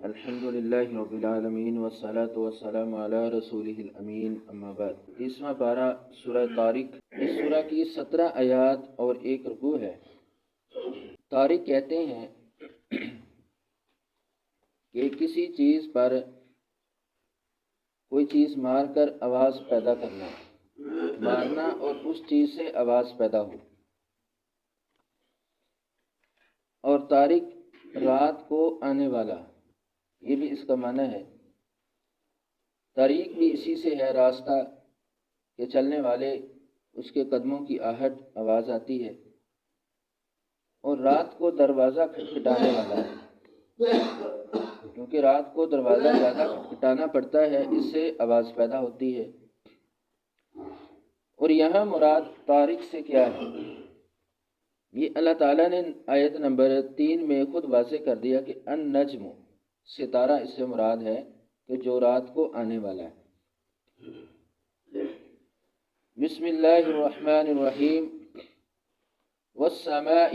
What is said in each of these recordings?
الحمد للہ رب العالمین والصلاة والسلام علی رسولہ الامین اما بعد۔ 30واں پارہ سورہ طارق، اس سورہ کی 17 آیات اور 1 رکوع ہے۔ طارق کہتے ہیں کہ کسی چیز پر کوئی چیز مار کر آواز پیدا کرنا، مارنا اور اس چیز سے آواز پیدا ہو۔ اور طارق رات کو آنے والا، یہ بھی اس کا معنی ہے۔ طریق بھی اسی سے ہے، راستہ کہ چلنے والے اس کے قدموں کی آہٹ آواز آتی ہے۔ اور رات کو دروازہ کھٹکھٹانے والا ہے، کیونکہ رات کو دروازہ زیادہ کھٹکھٹانا پڑتا ہے، اس سے آواز پیدا ہوتی ہے۔ اور یہاں مراد طارق سے کیا ہے، یہ اللہ تعالیٰ نے آیت نمبر 3 میں خود واضح کر دیا کہ النجم، ستارہ اس سے مراد ہے کہ جو رات کو آنے والا ہے۔ بسم اللہ الرحمن الرحیم۔ والسماء،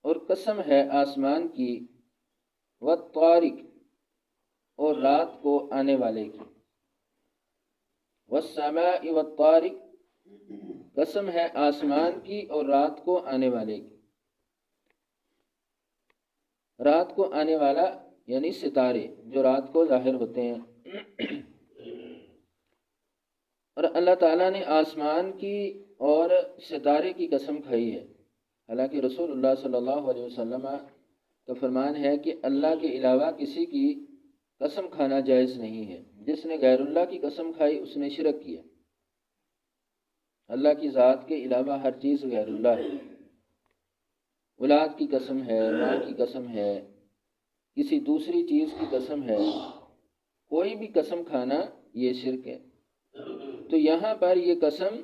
اور قسم ہے آسمان کی، والطارق، اور رات کو آنے والے کی۔ والسماء والطارق، قسم ہے آسمان کی اور رات کو آنے والے کی۔ رات کو آنے والا یعنی ستارے جو رات کو ظاہر ہوتے ہیں۔ اور اللہ تعالیٰ نے آسمان کی اور ستارے کی قسم کھائی ہے، حالانکہ رسول اللہ صلی اللہ علیہ وسلم کا فرمان ہے کہ اللہ کے علاوہ کسی کی قسم کھانا جائز نہیں ہے۔ جس نے غیر اللہ کی قسم کھائی اس نے شرک کیا۔ اللہ کی ذات کے علاوہ ہر چیز غیر اللہ ہے۔ اولاد کی قسم ہے، ماں کی قسم ہے، کسی دوسری چیز کی قسم ہے، کوئی بھی قسم کھانا یہ شرک ہے۔ تو یہاں پر یہ قسم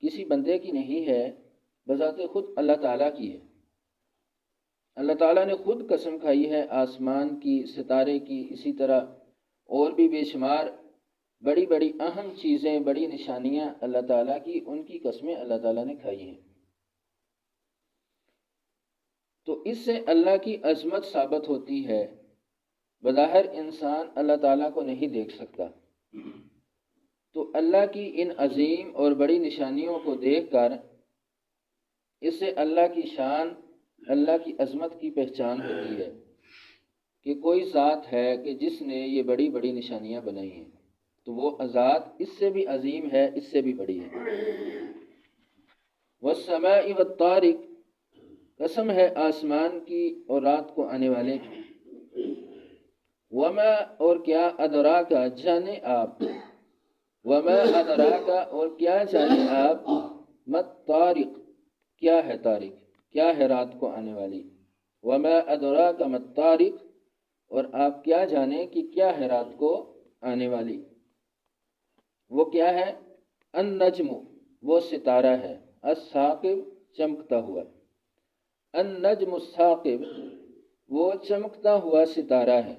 کسی بندے کی نہیں ہے، بذات خود اللہ تعالیٰ کی ہے۔ اللہ تعالیٰ نے خود قسم کھائی ہے آسمان کی، ستارے کی، اسی طرح اور بھی بے شمار بڑی بڑی اہم چیزیں، بڑی نشانیاں اللہ تعالیٰ کی، ان کی قسمیں اللہ تعالیٰ نے کھائی ہیں۔ تو اس سے اللہ کی عظمت ثابت ہوتی ہے۔ بظاہر انسان اللہ تعالیٰ کو نہیں دیکھ سکتا، تو اللہ کی ان عظیم اور بڑی نشانیوں کو دیکھ کر اس سے اللہ کی شان، اللہ کی عظمت کی پہچان ہوتی ہے کہ کوئی ذات ہے کہ جس نے یہ بڑی بڑی نشانیاں بنائی ہیں، تو وہ ذات اس سے بھی عظیم ہے، اس سے بھی بڑی ہے۔ والسماء والطارق، قسم ہے آسمان کی اور رات کو آنے والے کی۔ وما، اور کیا، ادراک، جانے آپ، وما ادراک، اور کیا جانے آپ، مت طارق، کیا ہے طارق، کیا ہے رات کو آنے والی۔ وما ادراک مت طارق، اور آپ کیا جانیں کہ کیا ہے رات کو آنے والی۔ وہ کیا ہے؟ النجم، وہ ستارہ ہے، الثاقب، چمکتا ہوا۔ النجم الثاقب، وہ چمکتا ہوا ستارہ ہے۔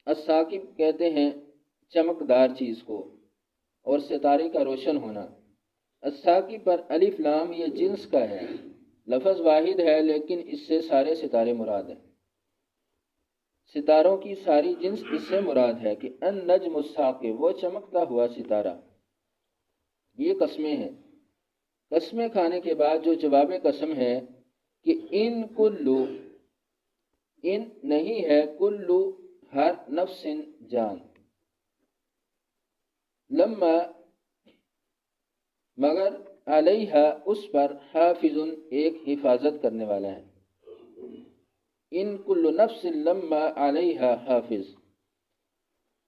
الثاقب کہتے ہیں چمکدار چیز کو، اور ستارے کا روشن ہونا۔ الثاقب پر الف لام یہ جنس کا ہے، لفظ واحد ہے لیکن اس سے سارے ستارے مراد ہیں۔ ستاروں کی ساری جنس اس سے مراد ہے کہ النجم الثاقب، وہ چمکتا ہوا ستارہ۔ یہ قسمیں ہیں۔ قسمیں کھانے کے بعد جو جواب قسم ہے کہ ان کلو، ان نہیں ہے، کلو ہر، نفس جان، لما مگر، علیہ اس پر، حافظ ایک حفاظت کرنے والا ہے۔ ان کل نفس لما علیہ حافظ،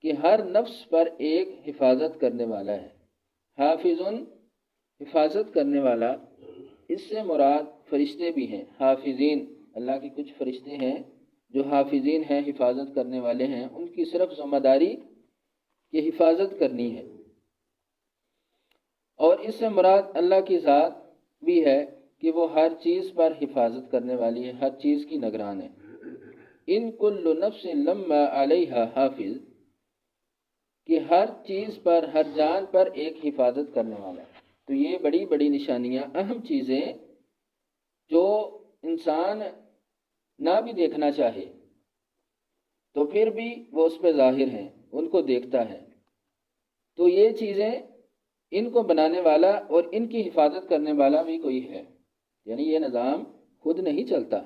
کہ ہر نفس پر ایک حفاظت کرنے والا ہے۔ حافظ، حفاظت کرنے والا، اس سے مراد فرشتے بھی ہیں۔ حافظین، اللہ کے کچھ فرشتے ہیں جو حافظین ہیں، حفاظت کرنے والے ہیں، ان کی صرف ذمہ داری کی حفاظت کرنی ہے۔ اور اس سے مراد اللہ کی ذات بھی ہے کہ وہ ہر چیز پر حفاظت کرنے والی ہے، ہر چیز کی نگران ہے۔ ان کل نفس لما علیہ حافظ، کہ ہر چیز پر، ہر جان پر ایک حفاظت کرنے والا ہے۔ تو یہ بڑی بڑی نشانیاں، اہم چیزیں جو انسان نہ بھی دیکھنا چاہے تو پھر بھی وہ اس پہ ظاہر ہیں، ان کو دیکھتا ہے۔ تو یہ چیزیں ان کو بنانے والا اور ان کی حفاظت کرنے والا بھی کوئی ہے، یعنی یہ نظام خود نہیں چلتا،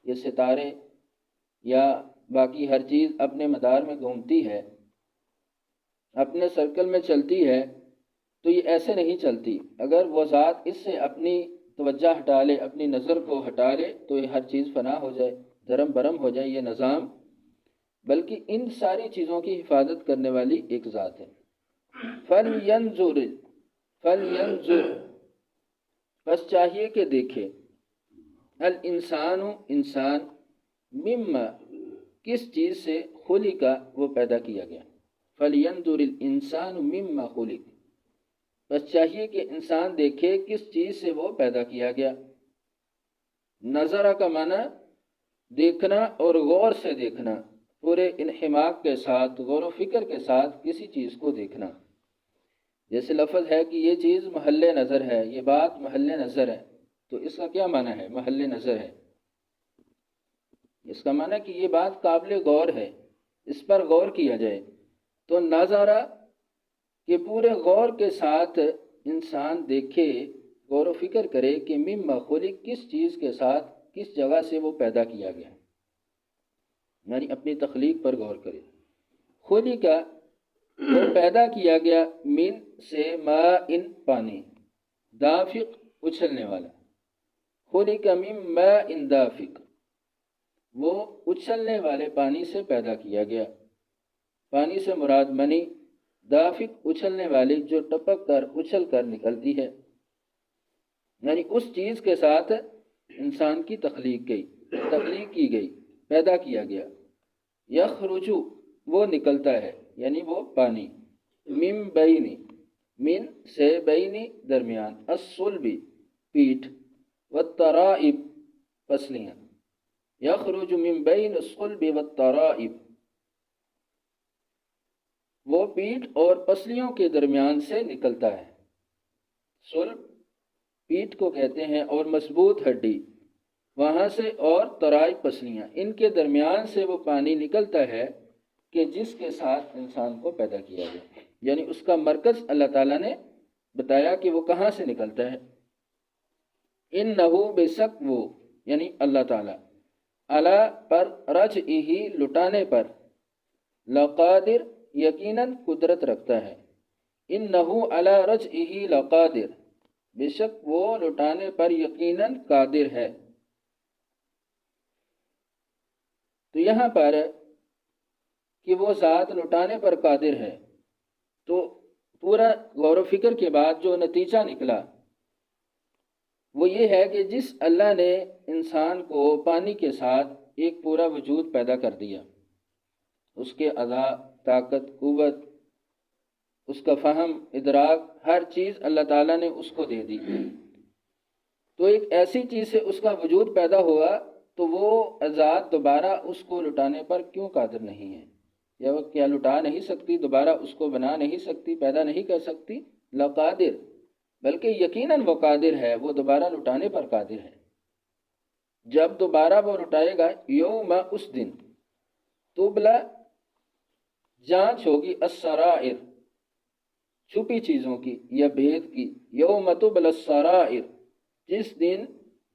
یہ ستارے یا باقی ہر چیز اپنے مدار میں گھومتی ہے، اپنے سرکل میں چلتی ہے، تو یہ ایسے نہیں چلتی۔ اگر وہ ذات اس سے اپنی توجہ ہٹا لے، اپنی نظر کو ہٹا لے، تو یہ ہر چیز فنا ہو جائے، دھرم برم ہو جائے یہ نظام، بلکہ ان ساری چیزوں کی حفاظت کرنے والی ایک ذات ہے۔ فَلْيَنْظُرْ فَلْيَنْظُرْ بس چاہیے کہ دیکھے، الانسان انسان، مما کس چیز سے خلق وہ پیدا کیا گیا۔ فَلْيَنْظُرِ الْإِنسَانُ مِمَّا خُلِقَ بس چاہیے کہ انسان دیکھے کس چیز سے وہ پیدا کیا گیا۔ نظرہ کا معنی دیکھنا اور غور سے دیکھنا، پورے انحماق کے ساتھ، غور و فکر کے ساتھ کسی چیز کو دیکھنا۔ جیسے لفظ ہے کہ یہ چیز محل نظر ہے، یہ بات محل نظر ہے، تو اس کا کیا معنی ہے؟ محل نظر ہے، اس کا معنی کہ یہ بات قابل غور ہے، اس پر غور کیا جائے۔ تو نظرہ کہ پورے غور کے ساتھ انسان دیکھے، غور و فکر کرے کہ مما خلق کس چیز کے ساتھ، کس جگہ سے وہ پیدا کیا گیا، یعنی اپنی تخلیق پر غور کرے۔ خلق وہ پیدا کیا گیا، من سے، ماء پانی، دافق اچھلنے والا، خلق من ماء دافق وہ اچھلنے والے پانی سے پیدا کیا گیا۔ پانی سے مراد منی، دافق اچھلنے والی جو ٹپک کر اچھل کر نکلتی ہے، یعنی اس چیز کے ساتھ انسان کی تخلیق کی گئی، پیدا کیا گیا۔ یخرج وہ نکلتا ہے، یعنی وہ پانی، من بین، من سے، بین درمیان، الصلب پیٹھ، والترائب پسلیاں، یخرج من بین الصلب والترائب وہ پیٹھ اور پسلیوں کے درمیان سے نکلتا ہے۔ صلب پیٹھ کو کہتے ہیں اور مضبوط ہڈی، وہاں سے، اور ترائب پسلیاں، ان کے درمیان سے وہ پانی نکلتا ہے کہ جس کے ساتھ انسان کو پیدا کیا گیا، یعنی اس کا مرکز اللہ تعالیٰ نے بتایا کہ وہ کہاں سے نکلتا ہے۔ انہو بے شک وہ، یعنی اللہ تعالیٰ، علی پر، رجعہ لٹانے پر، لقادر یقیناً قدرت رکھتا ہے۔ انہو علی رجعہ لقادر بے شک وہ لٹانے پر یقیناً قادر ہے۔ تو یہاں پر کہ وہ ذات لٹانے پر قادر ہے، تو پورا غور و فکر کے بعد جو نتیجہ نکلا وہ یہ ہے کہ جس اللہ نے انسان کو پانی کے ساتھ ایک پورا وجود پیدا کر دیا، اس کے اعضاء، طاقت، قوت، اس کا فہم، ادراک، ہر چیز اللہ تعالیٰ نے اس کو دے دی، تو ایک ایسی چیز سے اس کا وجود پیدا ہوا، تو وہ ذات دوبارہ اس کو لٹانے پر کیوں قادر نہیں ہے؟ یا وہ کیا لٹا نہیں سکتی، دوبارہ اس کو بنا نہیں سکتی، پیدا نہیں کر سکتی؟ لقادر، بلکہ یقیناً وہ قادر ہے، وہ دوبارہ لٹانے پر قادر ہے۔ جب دوبارہ وہ لٹائے گا، یوم اس دن، تبلا جانچ ہوگی، السرائر چھپی چیزوں کی یا بھید کی، یوم تبلا السرائر جس دن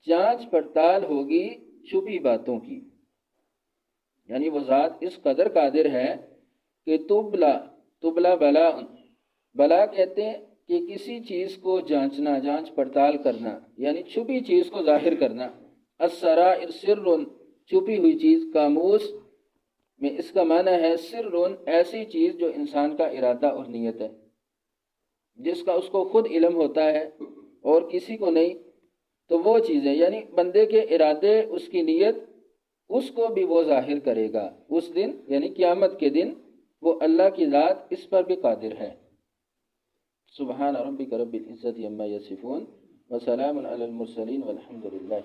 جانچ پڑتال ہوگی چھپی باتوں کی، یعنی وہ ذات اس قدر قادر ہے کہ تبلا بلا، بلا کہتے ہیں کہ کسی چیز کو جانچنا، جانچ پڑتال کرنا، یعنی چھپی چیز کو ظاہر کرنا۔ السرائر سر، چھپی ہوئی چیز، قاموس میں اس کا معنی ہے سر، ایسی چیز جو انسان کا ارادہ اور نیت ہے، جس کا اس کو خود علم ہوتا ہے اور کسی کو نہیں، تو وہ چیزیں، یعنی بندے کے ارادے، اس کی نیت، اس کو بھی وہ ظاہر کرے گا اس دن، یعنی قیامت کے دن وہ اللہ کی ذات اس پر بھی قادر ہے۔ سبحان ربک رب العزت عما یصفون وسلام علی المرسلین والحمد للہ۔